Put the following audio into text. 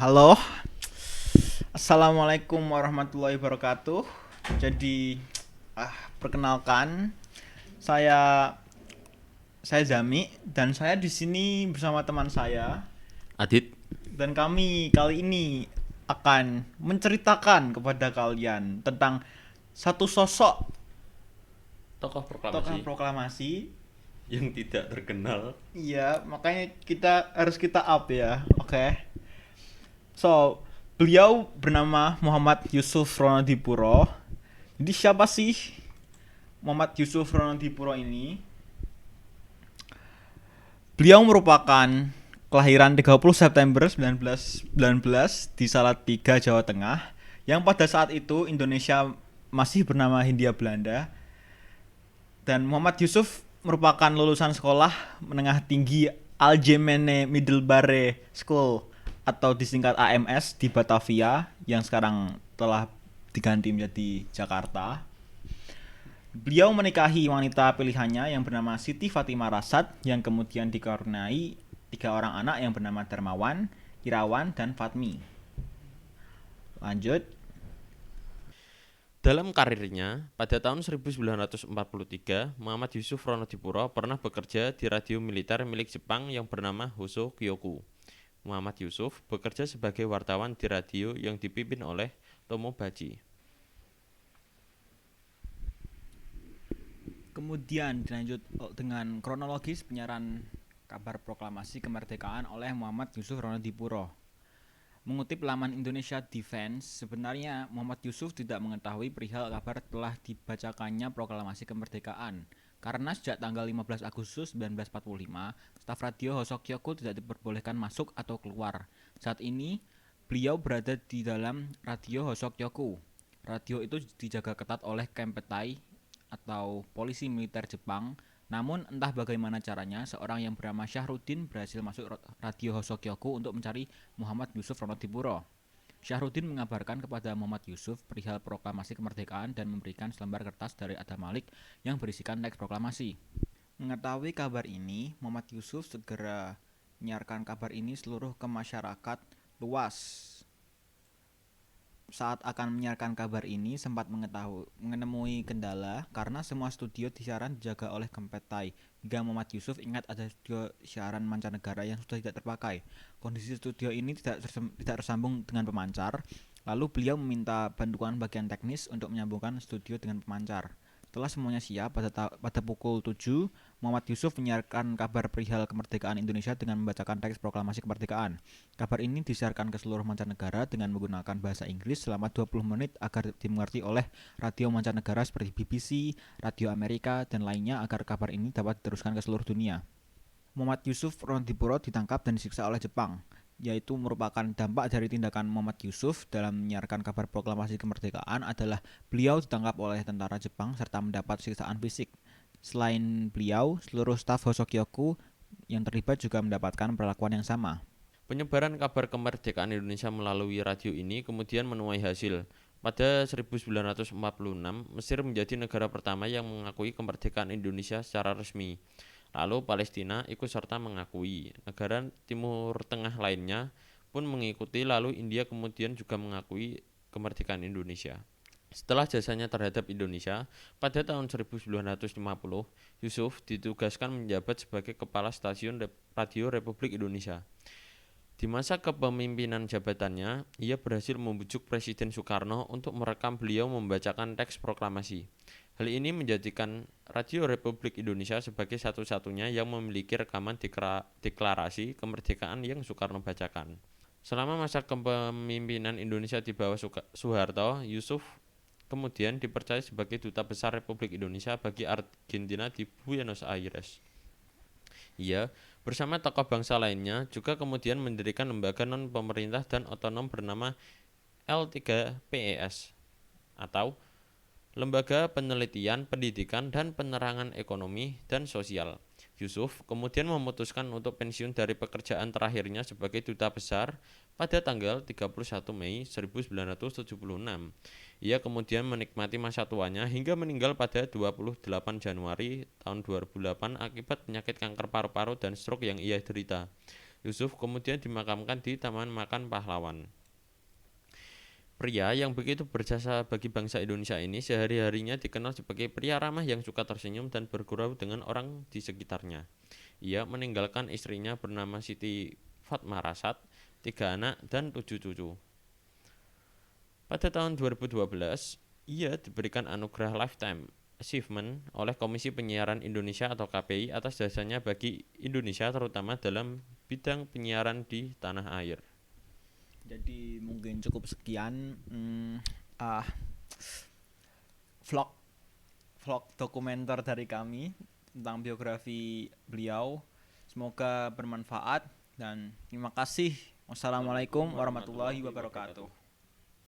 Halo, assalamualaikum warahmatullahi wabarakatuh. Jadi, perkenalkan, saya saya Zami dan saya di sini bersama teman saya Adit, dan kami kali ini akan menceritakan kepada kalian tentang satu sosok tokoh tokoh proklamasi proklamasi. yang tidak terkenal. Iya, makanya kita up ya. Oke. So, beliau bernama Muhammad Yusuf Ronodipuro. Jadi siapa sih Muhammad Yusuf Ronodipuro ini? Beliau merupakan kelahiran 30 September 1919 di Salatiga, Jawa Tengah, yang pada saat itu Indonesia masih bernama Hindia Belanda. Dan Muhammad Yusuf merupakan lulusan sekolah menengah tinggi Algemene Middelbare School atau disingkat AMS di Batavia yang sekarang telah diganti menjadi Jakarta. Beliau menikahi wanita pilihannya yang bernama Siti Fatimah Rasad yang kemudian dikaruniai tiga orang anak yang bernama Darmawan, Irawan, dan Fatmi. Lanjut. Dalam karirnya, pada tahun 1943, Muhammad Yusuf Ronodipuro pernah bekerja di radio militer milik Jepang yang bernama Hoso Kyoku. Muhammad Yusuf bekerja sebagai wartawan di radio yang dipimpin oleh Tomobachi. Kemudian dilanjut dengan kronologis penyiaran kabar proklamasi kemerdekaan oleh Muhammad Yusuf Ronodipuro. Mengutip laman Indonesia Defense, sebenarnya Muhammad Yusuf tidak mengetahui perihal kabar telah dibacakannya proklamasi kemerdekaan. Karena sejak tanggal 15 Agustus 1945, staf radio Hosokyoku tidak diperbolehkan masuk atau keluar. Saat ini, beliau berada di dalam radio Hosokyoku. Radio itu dijaga ketat oleh Kempetai atau polisi militer Jepang. Namun entah bagaimana caranya, seorang yang bernama Syahrudin berhasil masuk radio Hosokyoku untuk mencari Muhammad Yusuf Ronodipuro. Syahrudin mengabarkan kepada Muhammad Yusuf perihal proklamasi kemerdekaan dan memberikan selembar kertas dari Adam Malik yang berisikan teks proklamasi. Mengetahui kabar ini, Muhammad Yusuf segera menyiarkan kabar ini seluruh ke masyarakat luas. Saat akan menyiarkan kabar ini sempat menemui kendala karena semua studio siaran dijaga oleh Kempetai. Hingga Muhammad Yusuf ingat ada studio siaran mancanegara yang sudah tidak terpakai. Kondisi studio ini tidak tersambung dengan pemancar. Lalu beliau meminta bantuan bagian teknis untuk menyambungkan studio dengan pemancar. Setelah semuanya siap, pada pukul 7, Muhammad Yusuf menyiarkan kabar perihal kemerdekaan Indonesia dengan membacakan teks proklamasi kemerdekaan. Kabar ini disiarkan ke seluruh mancanegara dengan menggunakan bahasa Inggris selama 20 menit agar dimengerti oleh radio mancanegara seperti BBC, Radio Amerika, dan lainnya agar kabar ini dapat diteruskan ke seluruh dunia. Muhammad Yusuf Ronodipuro ditangkap dan disiksa oleh Jepang, yaitu merupakan dampak dari tindakan Muhammad Yusuf dalam menyiarkan kabar proklamasi kemerdekaan adalah beliau ditangkap oleh tentara Jepang serta mendapat siksaan fisik. Selain beliau, seluruh staf Hosokyoku yang terlibat juga mendapatkan perlakuan yang sama. Penyebaran kabar kemerdekaan Indonesia melalui radio ini kemudian menuai hasil. Pada 1946, Mesir menjadi negara pertama yang mengakui kemerdekaan Indonesia secara resmi. Lalu Palestina ikut serta mengakui. Negara Timur Tengah lainnya pun mengikuti, lalu India kemudian juga mengakui kemerdekaan Indonesia. Setelah jasanya terhadap Indonesia, pada tahun 1950, Yusuf ditugaskan menjabat sebagai kepala stasiun radio Republik Indonesia. Di masa kepemimpinan jabatannya, ia berhasil membujuk Presiden Soekarno untuk merekam beliau membacakan teks proklamasi. Hal ini menjadikan Radio Republik Indonesia sebagai satu-satunya yang memiliki rekaman deklarasi kemerdekaan yang Soekarno bacakan. Selama masa kepemimpinan Indonesia di bawah Soeharto, Yusuf kemudian dipercaya sebagai Duta Besar Republik Indonesia bagi Argentina di Buenos Aires. Ia, bersama tokoh bangsa lainnya, juga kemudian mendirikan lembaga non-pemerintah dan otonom bernama L3PES atau Lembaga Penelitian, Pendidikan, dan Penerangan Ekonomi dan Sosial. Yusuf kemudian memutuskan untuk pensiun dari pekerjaan terakhirnya sebagai duta besar pada tanggal 31 Mei 1976. Ia kemudian menikmati masa tuanya hingga meninggal pada 28 Januari tahun 2008 akibat penyakit kanker paru-paru dan stroke yang ia derita. Yusuf kemudian dimakamkan di Taman Makan Pahlawan. Pria yang begitu berjasa bagi bangsa Indonesia ini sehari-harinya dikenal sebagai pria ramah yang suka tersenyum dan bergurau dengan orang di sekitarnya. Ia meninggalkan istrinya bernama Siti Fatma Rasad, 3 anak dan 7 cucu. Pada tahun 2012, ia diberikan anugerah Lifetime Achievement oleh Komisi Penyiaran Indonesia atau KPI atas jasanya bagi Indonesia terutama dalam bidang penyiaran di tanah air. Jadi mungkin cukup sekian vlog vlog dokumenter dari kami tentang biografi beliau. Semoga bermanfaat dan terima kasih. Wassalamualaikum warahmatullahi wabarakatuh.